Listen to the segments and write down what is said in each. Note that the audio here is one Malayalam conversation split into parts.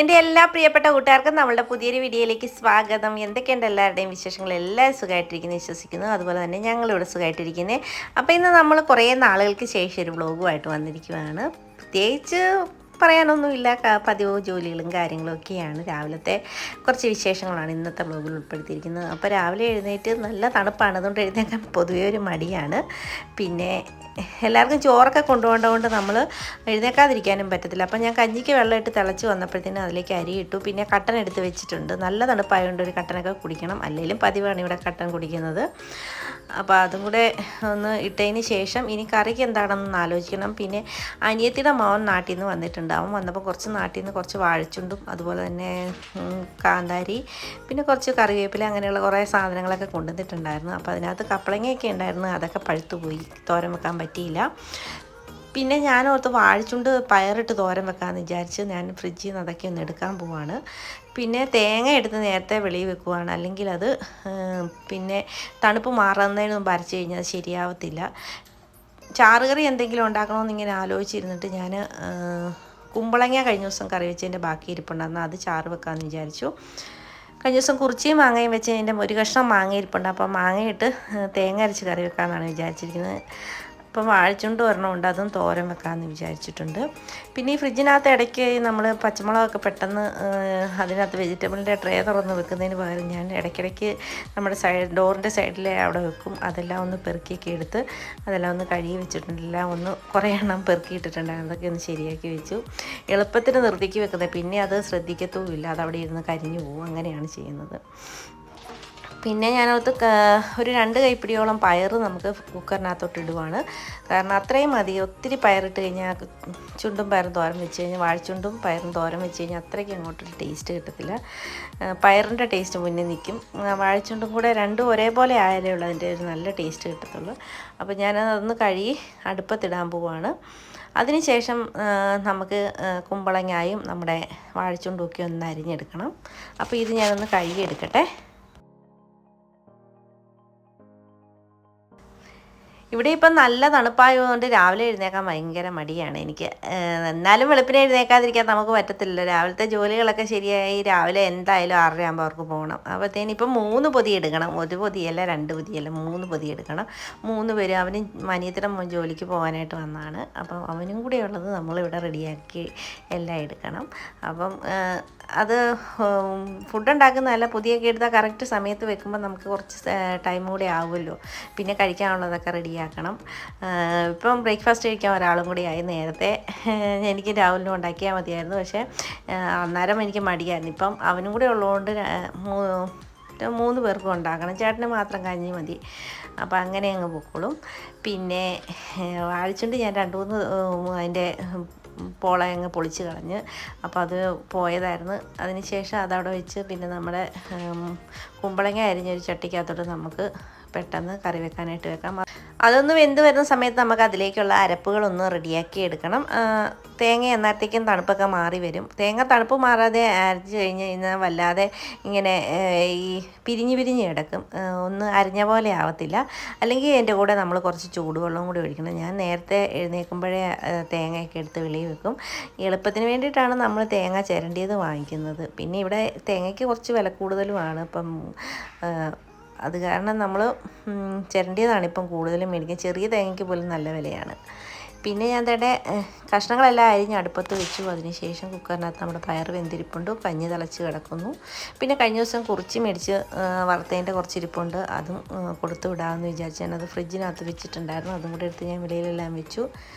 എൻ്റെ എല്ലാ പ്രിയപ്പെട്ട കൂട്ടുകാർക്കും നമ്മളുടെ പുതിയൊരു വീഡിയോയിലേക്ക് സ്വാഗതം. എന്തൊക്കെയുണ്ട് എല്ലാവരുടെയും വിശേഷങ്ങൾ? എല്ലാവരും സുഖമായിട്ടിരിക്കുന്നു വിശ്വസിക്കുന്നു. അതുപോലെ തന്നെ ഞങ്ങളിവിടെ സുഖമായിട്ടിരിക്കുന്നത്. അപ്പോൾ ഇന്ന് നമ്മൾ കുറേ നാളുകൾക്ക് ശേഷം ഒരു വ്ളോഗുമായിട്ട് വന്നിരിക്കുകയാണ്. പ്രത്യേകിച്ച് പറയാനൊന്നുമില്ല, പതിവ് ജോലികളും കാര്യങ്ങളും ഒക്കെയാണ്. രാവിലത്തെ കുറച്ച് വിശേഷങ്ങളാണ് ഇന്നത്തെ വ്ളോഗിൽ ഉൾപ്പെടുത്തിയിരിക്കുന്നത്. അപ്പോൾ രാവിലെ എഴുന്നേറ്റ് നല്ല തണുപ്പാണ്, അതുകൊണ്ട് എഴുന്നേക്കാൻ പൊതുവേ ഒരു മടിയാണ്. പിന്നെ എല്ലാവർക്കും ചോറൊക്കെ കൊണ്ടുപോകേണ്ടതുകൊണ്ട് നമ്മൾ എഴുന്നേക്കാതിരിക്കാനും പറ്റത്തില്ല. അപ്പം ഞാൻ കഞ്ഞിക്ക് വെള്ളമിട്ട് തിളച്ച് വന്നപ്പോഴത്തേനും അതിലേക്ക് അരി ഇട്ടു. പിന്നെ കട്ടൻ എടുത്ത് വെച്ചിട്ടുണ്ട്. നല്ല തണുപ്പായതുകൊണ്ട് ഒരു കട്ടനൊക്കെ കുടിക്കണം. അല്ലെങ്കിലും പതിവാണ് ഇവിടെ കട്ടൻ കുടിക്കുന്നത്. അപ്പോൾ അതും കൂടെ ഒന്ന് ഇട്ടതിന് ശേഷം ഇനി കറിക്ക് എന്താണെന്ന് ആലോചിക്കണം. പിന്നെ അനിയത്തിയുടെ മോൻ നാട്ടിൽ നിന്ന് വന്നിട്ടുണ്ട്. അവൻ വന്നപ്പോൾ കുറച്ച് നാട്ടിൽ നിന്ന് കുറച്ച് വാഴച്ചുണ്ടും അതുപോലെ തന്നെ കാന്താരി പിന്നെ കുറച്ച് കറിവേപ്പില അങ്ങനെയുള്ള കുറേ സാധനങ്ങളൊക്കെ കൊണ്ടുവന്നിട്ടുണ്ടായിരുന്നു. അപ്പോൾ അതിനകത്ത് കപ്പളങ്ങയൊക്കെ ഉണ്ടായിരുന്നു. അതൊക്കെ പഴുത്തുപോയി, തോരൻ വെക്കാൻ പറ്റിയില്ല. പിന്നെ ഞാനോർത്ത് വാഴച്ചുണ്ട് പയറിട്ട് തോരൻ വെക്കാമെന്ന് വിചാരിച്ച് ഞാൻ ഫ്രിഡ്ജിൽ നിന്ന് അതൊക്കെ ഒന്ന് എടുക്കാൻ പോവാണ്. പിന്നെ തേങ്ങ എടുത്ത് നേരത്തെ വെളിയിൽ വെക്കുവാണ്, അല്ലെങ്കിൽ അത് പിന്നെ തണുപ്പ് മാറുന്നതിന് മുമ്പ് അരച്ച് കഴിഞ്ഞാൽ അത് ശരിയാവത്തില്ല. ചാറുകറി എന്തെങ്കിലും ഉണ്ടാക്കണമെന്ന് ഇങ്ങനെ ആലോചിച്ചിരുന്നിട്ട് ഞാൻ കുമ്പളങ്ങ കഴിഞ്ഞ ദിവസം കറി വെച്ചതിൻ്റെ ബാക്കി ഇരിപ്പുണ്ടായിരുന്നു, അത് ചാറ് വെക്കാമെന്ന് വിചാരിച്ചു. കഴിഞ്ഞ ദിവസം കുറിച്ചിയും മാങ്ങയും വെച്ച് അതിൻ്റെ ഒരു കഷ്ണം മാങ്ങ ഇരിപ്പുണ്ട്. അപ്പോൾ മാങ്ങയിട്ട് തേങ്ങ അരച്ച് കറി വെക്കാമെന്നാണ് വിചാരിച്ചിരിക്കുന്നത്. അപ്പം വാഴച്ചുണ്ട് ഒരെണ്ണമുണ്ട്, അതും തോരൻ വെക്കാമെന്ന് വിചാരിച്ചിട്ടുണ്ട്. പിന്നെ ഈ ഫ്രിഡ്ജിനകത്ത് ഇടയ്ക്ക് നമ്മൾ പച്ചമുളകൊക്കെ പെട്ടെന്ന് അതിനകത്ത് വെജിറ്റബിളിൻ്റെ ട്രേ തുറന്ന് വെക്കുന്നതിന് പകരം ഞാൻ ഇടയ്ക്കിടയ്ക്ക് നമ്മുടെ ഡോറിൻ്റെ സൈഡിൽ അവിടെ വെക്കും. അതെല്ലാം ഒന്ന് പെറുക്കിയൊക്കെ എടുത്ത് അതെല്ലാം ഒന്ന് കഴുകി വെച്ചിട്ടുണ്ട്. എല്ലാം ഒന്ന് കുറേ എണ്ണം പെറുക്കിയിട്ടിട്ടുണ്ടായിരുന്നു, അതൊക്കെ ഒന്ന് ശരിയാക്കി വെച്ചു. എളുപ്പത്തിന് നിർത്തിക്ക് വെക്കുന്നത്, പിന്നെ അത് ശ്രദ്ധിക്കത്തുമില്ല, അതവിടെ ഇരുന്ന് കരിഞ്ഞു പോകും. അങ്ങനെയാണ് ചെയ്യുന്നത്. പിന്നെ ഞാനത് ഒരു 2 കൈപ്പിടിയോളം പയർ നമുക്ക് കുക്കറിനകത്തോട്ട് ഇടുവാണ്. കാരണം അത്രയും മതി. ഒത്തിരി പയറിട്ട് കഴിഞ്ഞാൽ ചുണ്ടും പയറും തോരൻ വെച്ച് കഴിഞ്ഞാൽ വാഴച്ചുണ്ടും പയറും തോരൻ വെച്ച് കഴിഞ്ഞാൽ അത്രയ്ക്ക് അങ്ങോട്ടൊരു ടേസ്റ്റ് കിട്ടത്തില്ല. പയറിൻ്റെ ടേസ്റ്റ് മുന്നിൽ നിൽക്കും. വാഴച്ചുണ്ടും കൂടെ രണ്ടും ഒരേപോലെ ആയാലേ ഉള്ളൂ അതിൻ്റെ ഒരു നല്ല ടേസ്റ്റ് കിട്ടത്തുള്ളൂ. അപ്പോൾ ഞാനതൊന്ന് കഴുകി അടുപ്പത്തിടാൻ പോവുകയാണ്. അതിനുശേഷം നമുക്ക് കുമ്പളങ്ങായും നമ്മുടെ വാഴച്ചുണ്ടും ഒക്കെ ഒന്ന് അരിഞ്ഞെടുക്കണം. അപ്പോൾ ഇത് ഞാനൊന്ന് കഴുകി എടുക്കട്ടെ. ഇവിടെ ഇപ്പം നല്ല തണുപ്പായതുകൊണ്ട് രാവിലെ എഴുന്നേക്കാൻ ഭയങ്കര മടിയാണ് എനിക്ക്. എന്നാലും വെളുപ്പിനെ എഴുന്നേക്കാതിരിക്കാൻ നമുക്ക് പറ്റത്തില്ലല്ലോ. രാവിലത്തെ ജോലികളൊക്കെ ശരിയായി രാവിലെ എന്തായാലും 6:30 ആകുമ്പോൾ അവർക്ക് പോകണം. അപ്പോഴത്തേന് ഇപ്പം 3 പൊതി എടുക്കണം. 1 പൊതിയല്ല 2 പൊതിയല്ല 3 പൊതി എടുക്കണം. 3 പേര് അവന് അനിയത്തിയുടെ ജോലിക്ക് പോകാനായിട്ട് വന്നതാണ്. അപ്പം അവനും കൂടെ ഉള്ളത് നമ്മളിവിടെ റെഡിയാക്കി എല്ലാം എടുക്കണം. അപ്പം അത് ഫുഡ് ഉണ്ടാക്കുന്നതല്ല, പൊതിയൊക്കെ എടുത്താൽ കറക്റ്റ് സമയത്ത് വെക്കുമ്പോൾ നമുക്ക് കുറച്ച് ടൈം കൂടെ ആവുമല്ലോ. പിന്നെ കഴിക്കാനുള്ളതൊക്കെ റെഡിയാക്കണം. ഇപ്പം ബ്രേക്ക്ഫാസ്റ്റ് കഴിക്കാൻ ഒരാളും കൂടി ആയി. നേരത്തെ എനിക്ക് രാവിലെ ഉണ്ടാക്കിയാൽ മതിയായിരുന്നു, പക്ഷേ അന്നേരം എനിക്ക് മടിയായിരുന്നു. ഇപ്പം അവനും കൂടെ ഉള്ളതുകൊണ്ട് 3 പേർക്കും ഉണ്ടാക്കണം. ചേട്ടന് മാത്രം കഞ്ഞി മതി. അപ്പോൾ അങ്ങനെ അങ്ങ് പൊക്കോളും. പിന്നെ വാഴച്ചുണ്ട് ഞാൻ 2-3 അതിൻ്റെ പോള അങ്ങ് പൊളിച്ച് കളഞ്ഞ്. അപ്പോൾ അത് പോയതായിരുന്നു. അതിന് ശേഷം അതവിടെ വെച്ച് പിന്നെ നമ്മുടെ കുമ്പളങ്ങ അരിഞ്ഞൊരു ചട്ടിക്കകത്തോട്ട് നമുക്ക് പെട്ടെന്ന് കറി വെക്കാനായിട്ട് വെക്കാം. അതൊന്ന് വെന്ത് വരുന്ന സമയത്ത് നമുക്ക് അതിലേക്കുള്ള അരപ്പുകളൊന്ന് റെഡിയാക്കി എടുക്കണം. തേങ്ങ എന്നത്തേക്കും തണുപ്പൊക്കെ മാറി വരും. തേങ്ങ തണുപ്പ് മാറാതെ അരച്ച് കഴിഞ്ഞ് കഴിഞ്ഞാൽ വല്ലാതെ ഇങ്ങനെ ഈ പിരിഞ്ഞ് കിടക്കും, ഒന്ന് അരിഞ്ഞ പോലെ ആവത്തില്ല. അല്ലെങ്കിൽ എൻ്റെ കൂടെ നമ്മൾ കുറച്ച് ചൂടുവെള്ളം കൂടി ഒഴിക്കണം. ഞാൻ നേരത്തെ എഴുന്നേൽക്കുമ്പോഴേ തേങ്ങയൊക്കെ എടുത്ത് വെളിയിൽ വെക്കും. എളുപ്പത്തിന് വേണ്ടിയിട്ടാണ് നമ്മൾ തേങ്ങ ചിരണ്ടിയത് വാങ്ങിക്കുന്നത്. പിന്നെ ഇവിടെ തേങ്ങയ്ക്ക് കുറച്ച് വില കൂടുതലുമാണ്. ഇപ്പം അത് കാരണം നമ്മൾ ചിരണ്ടിയതാണ് ഇപ്പം കൂടുതലും മേടിക്കുക. ചെറിയ തേങ്ങയ്ക്ക് പോലും നല്ല വിലയാണ്. പിന്നെ ഞാൻ തേടെ കഷ്ണങ്ങളെല്ലാം അരിഞ്ഞ് അടുപ്പത്ത് വെച്ചു. അതിനുശേഷം കുക്കറിനകത്ത് നമ്മുടെ പയർ വെന്തിരിപ്പുണ്ട്, കഞ്ഞി തിളച്ച് കിടക്കുന്നു. പിന്നെ കഴിഞ്ഞ ദിവസം കുറിച്ച് മേടിച്ച് വറുത്തതിൻ്റെ കുറച്ച് ഇരിപ്പുണ്ട്, അതും കൊടുത്തു വിടാമെന്ന് വിചാരിച്ചു. ഞാനത് ഫ്രിഡ്ജിനകത്ത് വെച്ചിട്ടുണ്ടായിരുന്നു. അതും കൂടെ എടുത്ത് ഞാൻ വെളിയിലെല്ലാം വെച്ചു.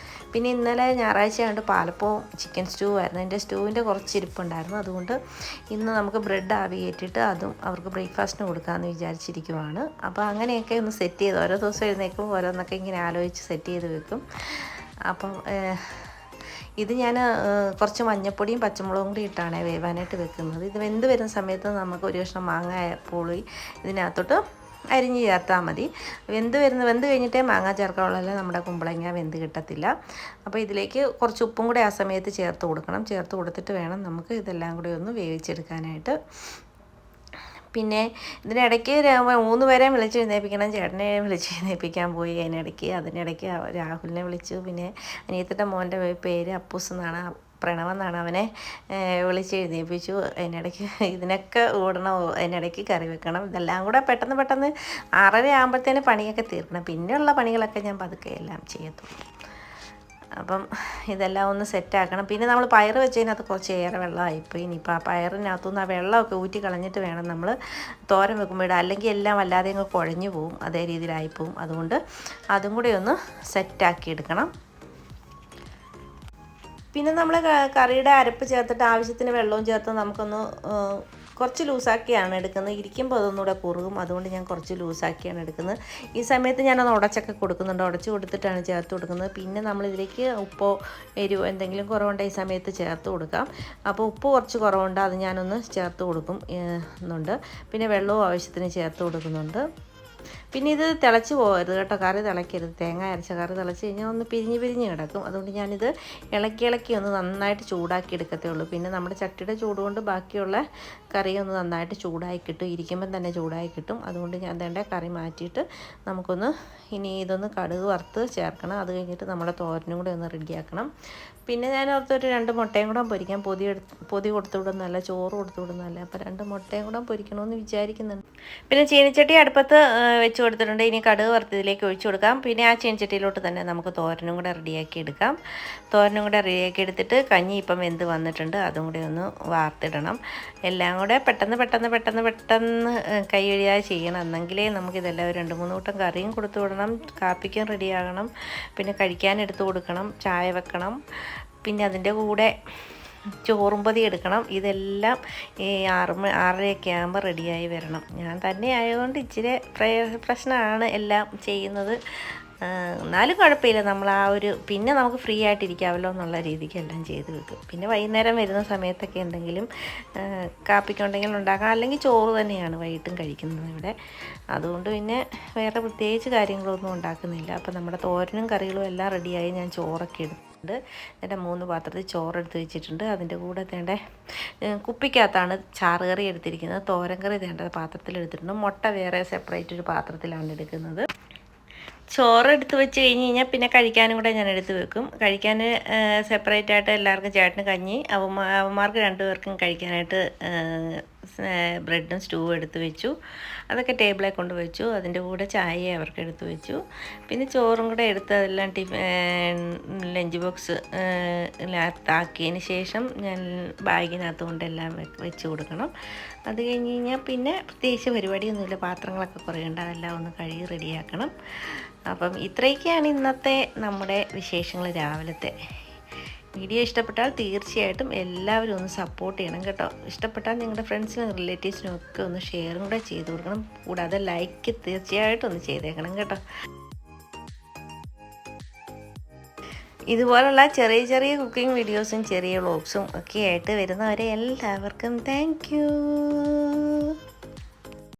പിന്നെ ഇന്നലെ ഞായറാഴ്ച ആയതുകൊണ്ട് പാലപ്പവും ചിക്കൻ സ്റ്റൂ ആയിരുന്നു. എൻ്റെ സ്റ്റൂവിൻ്റെ കുറച്ച് ഇരിപ്പുണ്ടായിരുന്നു. അതുകൊണ്ട് ഇന്ന് നമുക്ക് ബ്രെഡ് ആവി കയറ്റിയിട്ട് അതും അവർക്ക് ബ്രേക്ക്ഫാസ്റ്റിന് കൊടുക്കാമെന്ന് വിചാരിച്ചിരിക്കുവാണ്. അപ്പോൾ അങ്ങനെയൊക്കെ ഒന്ന് സെറ്റ് ചെയ്ത് ഓരോ ദിവസം എഴുന്നേൽക്കും ഓരോന്നൊക്കെ ഇങ്ങനെ ആലോചിച്ച് സെറ്റ് ചെയ്ത് വെക്കും. അപ്പം ഇത് ഞാൻ കുറച്ച് മഞ്ഞൾപ്പൊടിയും പച്ചമുളകും കൂടി ഇട്ടാണ് വേവാനായിട്ട് വെക്കുന്നത്. ഇത് വെന്ത് വരുന്ന സമയത്ത് നമുക്ക് ഒരു കഷ്ണം മാങ്ങ പുളി ഇതിനകത്തോട്ട് അരിഞ്ഞ് ചേർത്താൽ മതി. വെന്ത് കഴിഞ്ഞിട്ടേ മാങ്ങ ചേർക്കാനുള്ളൂ, നമ്മുടെ കുമ്പളങ്ങ വെന്ത് കിട്ടത്തില്ല. അപ്പോൾ ഇതിലേക്ക് കുറച്ച് ഉപ്പും കൂടെ ആ സമയത്ത് ചേർത്ത് കൊടുക്കണം. ചേർത്ത് കൊടുത്തിട്ട് വേണം നമുക്ക് ഇതെല്ലാം കൂടി ഒന്ന് വേവിച്ചെടുക്കാനായിട്ട്. പിന്നെ ഇതിനിടയ്ക്ക് 3 പേരെ വിളിച്ചെഴുന്നേൽപ്പിക്കണം. ചേട്ടനെ വിളിച്ചെഴുന്നേൽപ്പിക്കാൻ പോയി. അതിനിടയ്ക്ക് രാഹുലിനെ വിളിച്ചു. പിന്നെ അനിയത്തിൻ്റെ മോൻ്റെ പേര് അപ്പൂസ് എന്നാണ്. പ്രണവെന്നാണ് അവനെ വിളിച്ചെഴുന്നേൽപ്പിച്ചു. അതിനിടയ്ക്ക് ഇതിനൊക്കെ ഓടണം, അതിനിടയ്ക്ക് കറി വെക്കണം, ഇതെല്ലാം കൂടെ പെട്ടെന്ന് 6:30 ആകുമ്പോഴത്തേന് പണിയൊക്കെ തീർക്കണം. പിന്നെയുള്ള പണികളൊക്കെ ഞാൻ പതുക്കെ എല്ലാം ചെയ്യത്തുള്ളൂ. അപ്പം ഇതെല്ലാം ഒന്ന് സെറ്റാക്കണം. പിന്നെ നമ്മൾ പയർ വെച്ചതിനകത്ത് കുറച്ച് ഏറെ വെള്ളമായിപ്പോയി. ഇനിയിപ്പോൾ ആ പയറിനകത്തുനിന്ന് ആ വെള്ളമൊക്കെ ഊറ്റി കളഞ്ഞിട്ട് വേണം നമ്മൾ തോരൻ വെക്കുമ്പോൾ ഇടാം, അല്ലെങ്കിൽ എല്ലാം വല്ലാതെ അങ്ങ് കുഴഞ്ഞു പോവും, അതേ രീതിയിലായിപ്പോവും. അതുകൊണ്ട് അതും കൂടി ഒന്ന് സെറ്റാക്കി എടുക്കണം. പിന്നെ നമ്മൾ കറിയുടെ അരപ്പ് ചേർത്തിട്ട് ആവശ്യത്തിന് വെള്ളവും ചേർത്ത് നമുക്കൊന്ന് കുറച്ച് ലൂസാക്കിയാണ് എടുക്കുന്നത്. ഇരിക്കുമ്പോൾ അതൊന്നുകൂടെ കുറുകും, അതുകൊണ്ട് ഞാൻ കുറച്ച് ലൂസാക്കിയാണ് എടുക്കുന്നത്. ഈ സമയത്ത് ഞാനത് ഉടച്ചൊക്കെ കൊടുക്കുന്നുണ്ട്, ഉടച്ച് കൊടുത്തിട്ടാണ് ചേർത്ത് കൊടുക്കുന്നത്. പിന്നെ നമ്മളിതിലേക്ക് ഉപ്പോ എരിവോ എന്തെങ്കിലും കുറവുണ്ടെങ്കിൽ ഈ സമയത്ത് ചേർത്ത് കൊടുക്കാം. അപ്പോൾ ഉപ്പ് കുറച്ച് കുറവുണ്ട്, അത് ഞാനൊന്ന് ചേർത്ത് കൊടുക്കുന്നുണ്ട്. പിന്നെ വെള്ളവും ആവശ്യത്തിന് ചേർത്ത് കൊടുക്കുന്നുണ്ട്. പിന്നെ ഇത് തിളച്ച് പോകരുത് കേട്ടോ, കറി തിളയ്ക്കരുത്. തേങ്ങ അരച്ച കറി തിളച്ച് കഴിഞ്ഞാൽ ഒന്ന് പിരിഞ്ഞ് കിടക്കും. അതുകൊണ്ട് ഞാനിത് ഇളക്കി ഒന്ന് നന്നായിട്ട് ചൂടാക്കി എടുക്കത്തേ ഉള്ളൂ. പിന്നെ നമ്മുടെ ചട്ടിയുടെ ചൂട് കൊണ്ട് ബാക്കിയുള്ള കറി ഒന്ന് നന്നായിട്ട് ചൂടായി കിട്ടും, ഇരിക്കുമ്പം തന്നെ ചൂടായി കിട്ടും. അതുകൊണ്ട് ഞാൻ വേണ്ട കറി മാറ്റിയിട്ട് നമുക്കൊന്ന് ഇനി ഇതൊന്ന് കടുക് വറുത്ത് ചേർക്കണം. അത് കഴിഞ്ഞിട്ട് നമ്മുടെ തോരനും കൂടെ ഒന്ന് റെഡിയാക്കണം. പിന്നെ ഞാൻ ഓർത്തൊരു 2 മുട്ടയും കൂടെ പൊരിക്കാം. പൊതി കൊടുത്തു വിടുന്നതല്ല, ചോറ് കൊടുത്തു വിടുന്നതല്ല. അപ്പോൾ 2 മുട്ടയും കൂടെ പൊരിക്കണമെന്ന് വിചാരിക്കുന്നുണ്ട്. പിന്നെ ചീനിച്ചട്ടി അടുപ്പത്ത് വെച്ച് കൊടുത്തിട്ടുണ്ട്. ഇനി കടുക് വറുത്തതിലേക്ക് ഒഴിച്ചു കൊടുക്കാം. പിന്നെ ആ ചീനിച്ചട്ടിയിലോട്ട് തന്നെ നമുക്ക് തോരനും കൂടെ റെഡിയാക്കി എടുക്കാം. തോരനും കൂടെ റെഡിയാക്കി എടുത്തിട്ട് കഞ്ഞി ഇപ്പം വെന്ത് വന്നിട്ടുണ്ട്, അതും കൂടെ ഒന്ന് വാർത്തിടണം. എല്ലാം കൂടെ പെട്ടെന്ന് കൈ ഒഴിയാതെ ചെയ്യണം, എന്നെങ്കിലേ നമുക്കിതെല്ലാം ഒരു 2-3 കൂട്ടം കറിയും കൊടുത്തു വിടണം, കാപ്പിക്കും റെഡിയാകണം, പിന്നെ കഴിക്കാൻ എടുത്തു കൊടുക്കണം, ചായ വെക്കണം, പിന്നെ അതിൻ്റെ കൂടെ ചോറും പൊതി എടുക്കണം. ഇതെല്ലാം ഈ 6:30 ആകുമ്പോൾ റെഡിയായി വരണം. ഞാൻ തന്നെ ആയതുകൊണ്ട് ഇച്ചിരി പ്രശ്നമാണ് എല്ലാം ചെയ്യുന്നത്. എന്നാലും കുഴപ്പമില്ല, നമ്മൾ പിന്നെ നമുക്ക് ഫ്രീ ആയിട്ടിരിക്കാമല്ലോ എന്നുള്ള രീതിക്ക് എല്ലാം ചെയ്ത് വെക്കും. പിന്നെ വൈകുന്നേരം വരുന്ന സമയത്തൊക്കെ എന്തെങ്കിലും കാപ്പിക്കുണ്ടെങ്കിൽ ഉണ്ടാക്കാം, അല്ലെങ്കിൽ ചോറ് തന്നെയാണ് വൈകിട്ടും കഴിക്കുന്നത് ഇവിടെ. അതുകൊണ്ട് പിന്നെ വേറെ പ്രത്യേകിച്ച് കാര്യങ്ങളൊന്നും ഉണ്ടാക്കുന്നില്ല. അപ്പോൾ നമ്മുടെ തോരനും കറികളും എല്ലാം റെഡിയായി. ഞാൻ ചോറൊക്കെ എടുത്തിട്ടുണ്ട്. എൻ്റെ 3 പാത്രത്തിൽ ചോറെടുത്ത് വെച്ചിട്ടുണ്ട്. അതിൻ്റെ കൂടെ തേണ്ട കുപ്പിക്കകത്താണ് ചാറ് കറി എടുത്തിരിക്കുന്നത്. തോരൻ കറി തേണ്ട പാത്രത്തിൽ എടുത്തിട്ടുണ്ട്. മുട്ട വേറെ സെപ്പറേറ്റ് ഒരു പാത്രത്തിലാണ് എടുക്കുന്നത്. ചോറ് എടുത്ത് വെച്ച് കഴിഞ്ഞ് കഴിഞ്ഞാൽ പിന്നെ കഴിക്കാനും കൂടെ ഞാൻ എടുത്ത് വെക്കും. കഴിക്കാൻ സെപ്പറേറ്റ് ആയിട്ട് എല്ലാവർക്കും ചേട്ടന് കഞ്ഞി, അവന്മാർക്ക് 2 പേർക്കും കഴിക്കാനായിട്ട് ബ്രെഡും സ്റ്റൂവും എടുത്ത് വെച്ചു. അതൊക്കെ ടേബിളിൽ കൊണ്ട് വെച്ചു. അതിൻ്റെ കൂടെ ചായ അവർക്ക് എടുത്ത് വെച്ചു. പിന്നെ ചോറും കൂടെ എടുത്ത് അതെല്ലാം ലഞ്ച് ബോക്സ് ആക്കിയതിന് ശേഷം ഞാൻ ബാഗിനകത്ത് കൊണ്ടെല്ലാം വെച്ച് കൊടുക്കണം. അത് കഴിഞ്ഞ് കഴിഞ്ഞാൽ പിന്നെ പ്രത്യേകിച്ച് പരിപാടിയൊന്നുമില്ല. പാത്രങ്ങളൊക്കെ കുറേ ഉണ്ട്, അതെല്ലാം ഒന്ന് കഴുകി റെഡിയാക്കണം. അപ്പം ഇത്രയൊക്കെയാണ് ഇന്നത്തെ നമ്മുടെ വിശേഷങ്ങൾ രാവിലത്തെ. വീഡിയോ ഇഷ്ടപ്പെട്ടാൽ തീർച്ചയായിട്ടും എല്ലാവരും ഒന്ന് സപ്പോർട്ട് ചെയ്യണം കേട്ടോ. ഇഷ്ടപ്പെട്ടാൽ നിങ്ങളുടെ ഫ്രണ്ട്സിനും റിലേറ്റീവ്സിനും ഒക്കെ ഒന്ന് ഷെയറും കൂടെ ചെയ്ത് കൊടുക്കണം. കൂടാതെ ലൈക്ക് തീർച്ചയായിട്ടും ഒന്ന് ചെയ്തേക്കണം കേട്ടോ. ഇതുപോലുള്ള ചെറിയ കുക്കിംഗ് വീഡിയോസും ചെറിയ വ്ളോഗ്സും ഒക്കെ ആയിട്ട് വരുന്നവരെ എല്ലാവർക്കും താങ്ക് യു.